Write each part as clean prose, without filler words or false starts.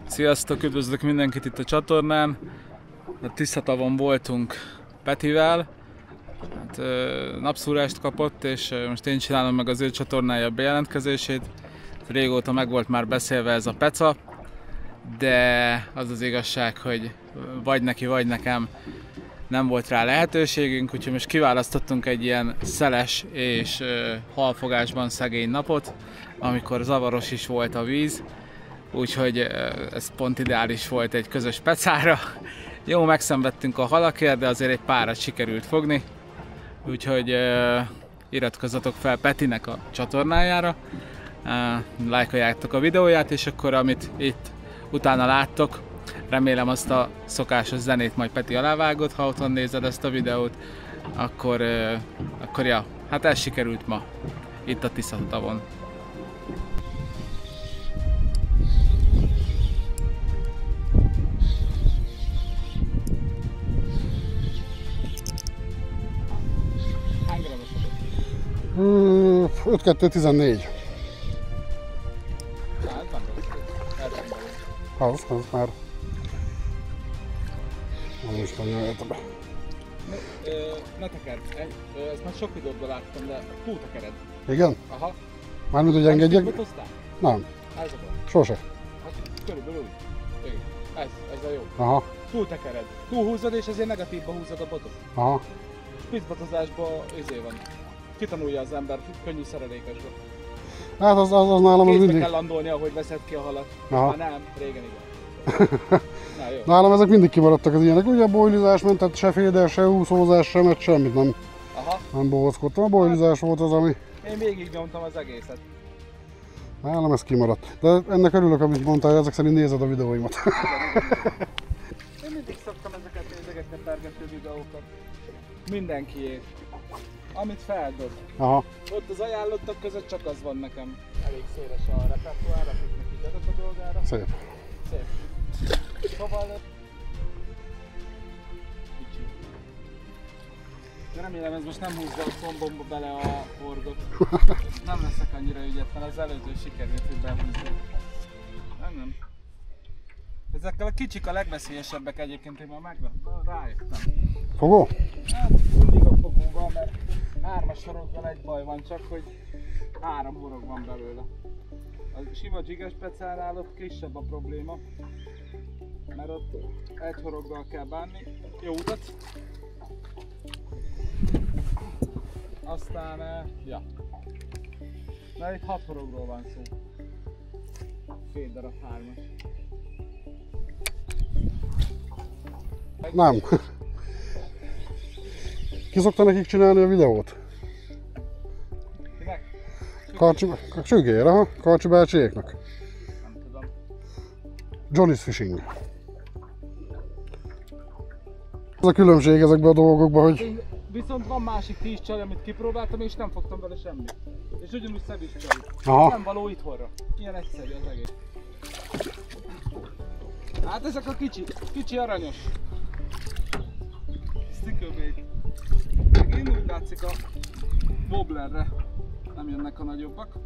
Sziasztok, üdvözlök mindenkit itt a csatornán. A Tiszatavon voltunk Petivel. Hát, napszúrást kapott, és most én csinálom meg az ő csatornája bejelentkezését. Régóta meg volt már beszélve ez a peca, de az az igazság, hogy vagy neki, vagy nekem nem volt rá lehetőségünk, úgyhogy most kiválasztottunk egy ilyen szeles és halfogásban szegény napot, amikor zavaros is volt a víz, úgyhogy ez pont ideális volt egy közös pecára. Jó, megszenvedtünk a halakért, de azért egy párat sikerült fogni, úgyhogy iratkozzatok fel Petinek a csatornájára, lájkoljátok a videóját, és akkor amit itt utána láttok, remélem azt a szokásos zenét majd Peti alávágod, ha otthon nézed ezt a videót, akkor ja, hát ez sikerült ma, itt a Tiszatavon. Hány grammos? 5-2-14. Az már nem is tanuljátok be. Ne tekerd, ezt már sok videóban láttam, de túl tekered. Igen? Aha. Mármint, hogy engedjek? Nem. Ezekben. Sose. Hát körülbelül úgy. Igen. Ez a jó. Aha. Túl tekered. Túl húzod, és ezért negatívba húzod a botot. Aha. Spitzbotozásban van. Kitanulja az ember, könnyű szerelékesbe. Hát az nálam az Kézbe mindig. kell landolni, ahogy veszed ki a halat. Aha. Már nem, régen igen. Na, jó. Nálam ezek mindig kimaradtak az ilyenek. Ugye a bojlizás ment, tehát se féder, se úszózás, se mert semmit nem. Aha. Nem bohózkodtam. A bojlizás volt az, ami... Én végig nyomtam az egészet. Nálam ez kimaradt. De ennek örülök, amit mondtál, ezek szerint nézed a videóimat. Én mindig szoktam ezeket nézegetni, pergető videókat. Mindenkiét. Amit feldob. Aha. Ott az ajánlottak között csak az van nekem. Elég széles a repertoár, akiknek így adott a dolgára. Szép. Szép. Szóval... Kicsi. De remélem ez most nem húzza a combomba bele a horgot. Nem leszek annyira ügyetlen, az előző sikerült, hogy behúzni. Nem. Ezekkel a kicsik a legveszélyesebbek egyébként, én már rájöttem. Fogó? Hát mindig a fogóval, mert 3-as horoggal egy baj van, csak hogy 3 horog van belőle. A sima dzsiges pecánál ott kisebb a probléma, mert ott egy horoggal kell bánni. Jó utat! Aztán, ja. Na itt 6 horogról van szó. Fél darab 3-as. Nem. Ki szokta nekik csinálni a videót? Kinek? Sügér, aha. Karcsi bácsiéknak. Nem tudom. Johnny's Fishing. Ez a különbség ezekben a dolgokban, hogy... Viszont van másik 10 csaj, amit kipróbáltam, és nem fogtam vele semmit. És ugyanúgy szebb is csaj. Aha. Nem való itthonra. Ilyen egyszerű az egész. Hát ezek a kicsi aranyos. Stickerbait. Én úgy látszik a wobblerre nem jönnek a nagyobbak.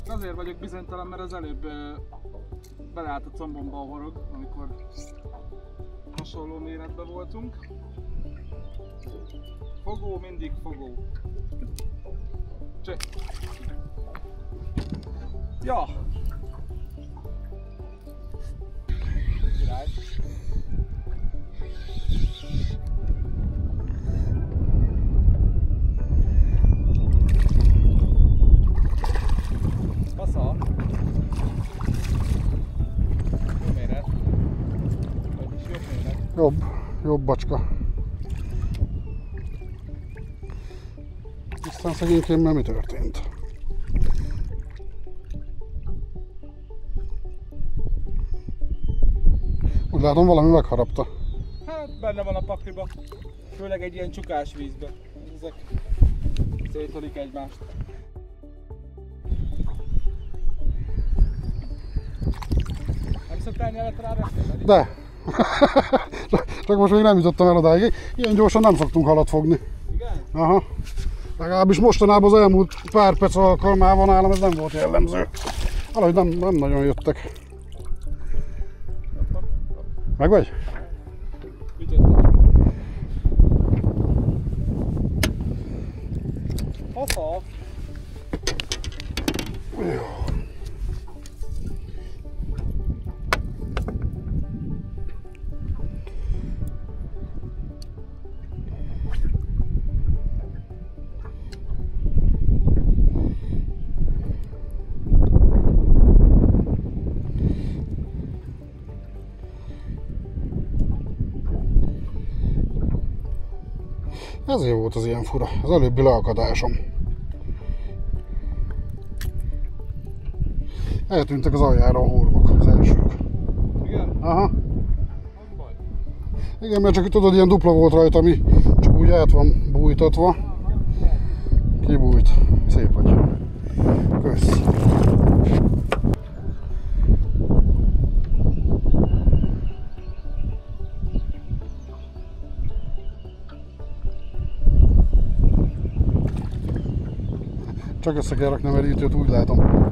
Azért vagyok bizonytalan, mert az előbb beleállt a combomba a horog, amikor hasonló méretben voltunk. Fogó, mindig fogó. Cseh. Ja! Király. Fasza. Jó méret. Vagyis jobb méret. Jobb bacska. Aztán szegénykémmel mi történt? Úgy látom, valami megharapta. Hát benne van a pakliba. Főleg egy ilyen csukás vízbe. Ezek szétölik egymást. Nem szoktál nyelvet rárakni? De! Csak most még nem jutottam el odáig. Ilyen gyorsan nem szoktunk halat fogni. Igen? Aha. Legalábbis mostanában az elmúlt pár perc alkalmával nálam ez nem volt jellemző. Valahogy nem nagyon jöttek. Meg vagy? Haha! Ezért volt az ilyen fura, az előbbi leakadásom. Eltűntek az aljára a horgok, az elsők. Igen? Aha. Az baj. Igen, mert csak tudod, ilyen dupla volt rajta, ami csak úgy át van bújtatva. Kibújt. Szép vagy. Kösz. Csak össze kell rakni a merítőt, úgy látom.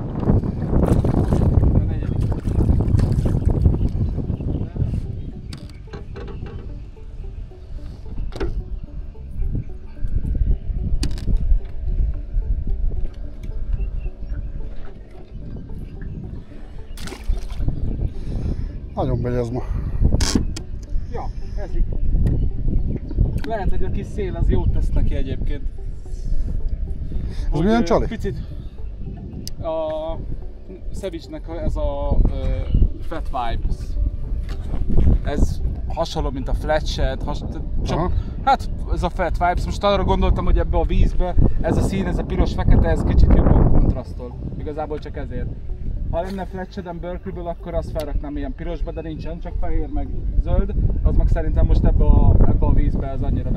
Nagyon megy ez ma. Ja, eszik. Lehet, hogy a kis szél az jót tesz neki egyébként. Ez milyen csali? Picit a Savage-nek ez a Fat Vibes. Ez hasonló, mint a Fletchet, csak hát ez a Fat Vibes. Most arra gondoltam, hogy ebbe a vízbe ez a szín, ez a piros-fekete, ez kicsit jobban kontrasztol. Igazából csak ezért. Ha lenne Fletchet Berkeley-ből, akkor azt felraknám ilyen pirosba, de nincsen, csak fehér meg zöld. Az meg szerintem most ebbe a vízbe ez annyira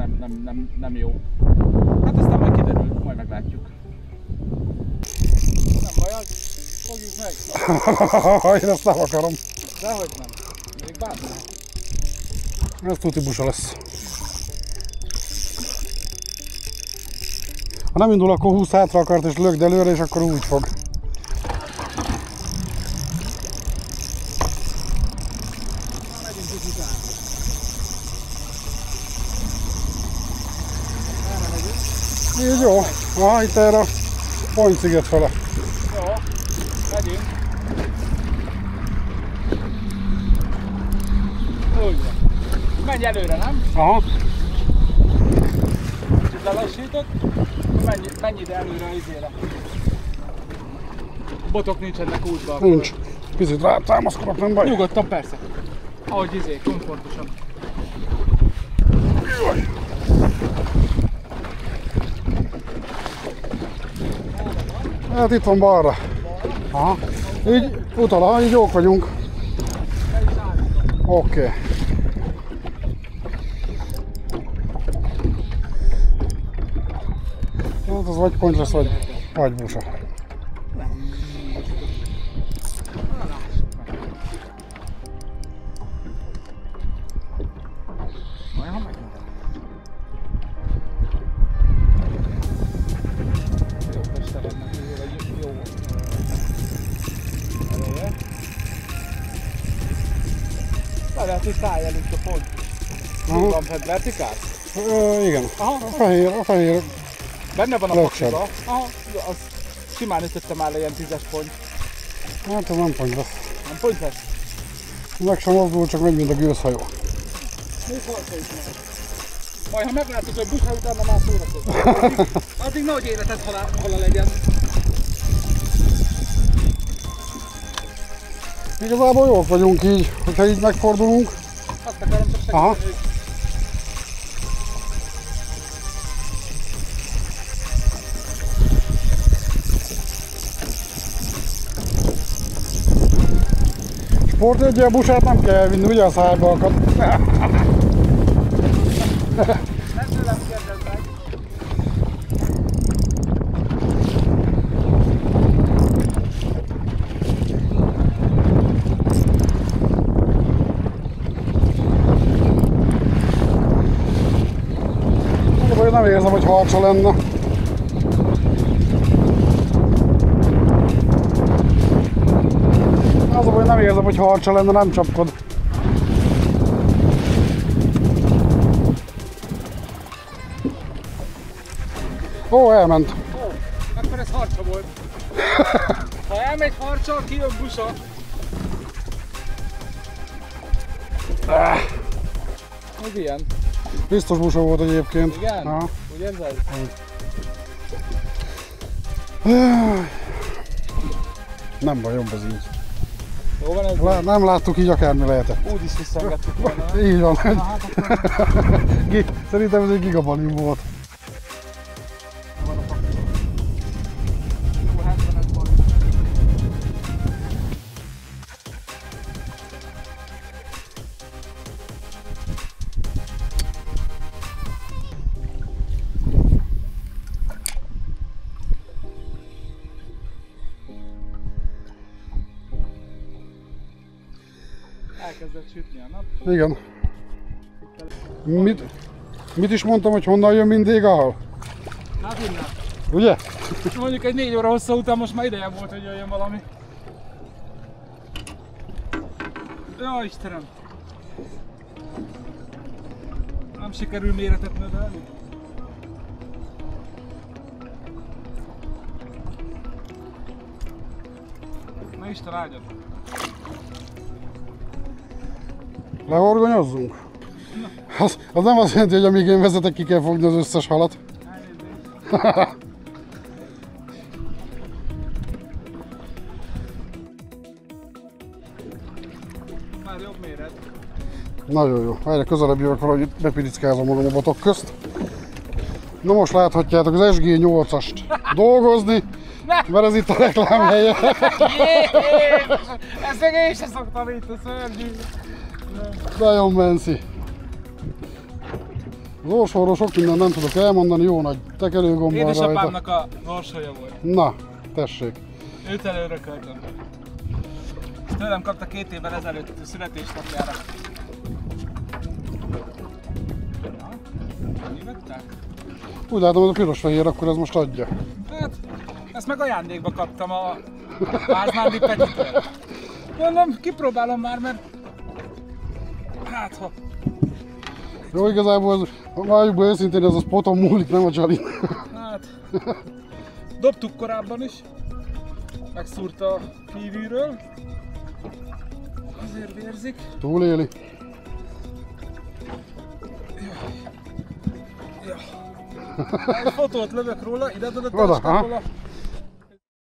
nem jó. Hát aztán majd kiderül, majd meglátjuk. Nem baj, fogjuk meg. Én ezt nem akarom. Dehogy nem. Még bármi. Ez tuti busa lesz. Ha nem indul, akkor 20 hátra akart és lökd előre, és akkor úgy fog. Így jó. Aha, itt erre a Point sziget fele. Jó, megyünk. Úgy van. Menj előre, nem? Aha. Kicsit lelassított. Menj ide előre az izére. Botok nincsenek útban. Nincs. Picit rá támaszkodok, nem baj. Nyugodtan, persze. Ahogy komfortosan. Jaj. Hát itt van balra. Aha. Így utal, így jók vagyunk. Oké. Hát az vagy Point lesz, vagy busa. Lehet, hogy szállj el itt a pont. Mi van fent, vertikál? Igen. Aha, A fehér. benne van a Löksed. pakliba. Aha, az simán ütöttem már ilyen 10-es pont. Hát ez nem Point lesz. Nem pont lesz? Meg sem mozdul, csak megy, mint a gőzhajó. Még halka is már. Majd ha meglátod, hogy busra utána már szórakozol. Addig nagy életed hala legyen. Igazából jók vagyunk így, hogyha így megfordulunk. Azt akarom csak segíteni, Aha. hogy Sportjegyel busát nem kell elvinni, ugye a szájba akad. nem tőlem kérdezd meg. Nem érzem, hogy harcsa lenne. Jobb, hogy harcsa lenne, nem csapkod. Ó, elment. Ó, akkor ez harcsa volt. Ha elmegy harcsa, kijön busa. Ez ilyen. Biztos busa volt egyébként. Igen? Aha. Úgy érzed? Nem baj, jobb az így. Jó van ez? Nem láttuk, így akármi lehetett. Úgy is visszaengedtük volna. Így van. Na, hát akkor... Szerintem ez egy gigabalin volt. Van a faktor. Jó, 75 volt. Elkezdett sütni a nap. Igen. Mit is mondtam, hogy honnan jön mindig ahol? Hát innen. Ugye? Mondjuk egy 4 óra hosszú után most már ideje volt, hogy jöjjön valami. Ja, Istenem! Nem sikerül méretet növelni. Na Isten áldjon! Lehorgonyozzunk? Az nem azt jelenti, hogy amíg én vezetek, ki kell fogni az összes halat. Elnézést. Már jobb méret. Nagyon jó. Egyre közelebb jövök valahogy, bepirickázom magam a botok közt. Na most láthatjátok az SG8-ast dolgozni, mert ez itt a reklám helye. Ezt meg én sem szoktam itt a szörnyű. Nagyon menszi. Az orsóról sok mindent nem tudok elmondani, jó nagy tekerőgomb van rajta. Édesapámnak a orsója volt. Na, tessék. Őt előrököltem. Tőlem kapta 2 évvel ezelőtt a születésnapjára. Na, annyi vettek? Úgy látom, hogy a piros-fehér, akkor ez most adja. Hát, ezt meg ajándékba kaptam a Vázmándi Petitől. Mondom, kipróbálom már, mert... Hát, ha... Jó, igazából valljuk be őszintén, ez a spoton múlik, nem a csalin. Hát... Dobtuk korábban is. Megszúrta a kívülről. Azért vérzik. Túléli. Ja. Egy fotót lövök róla, ide tudod Oda, a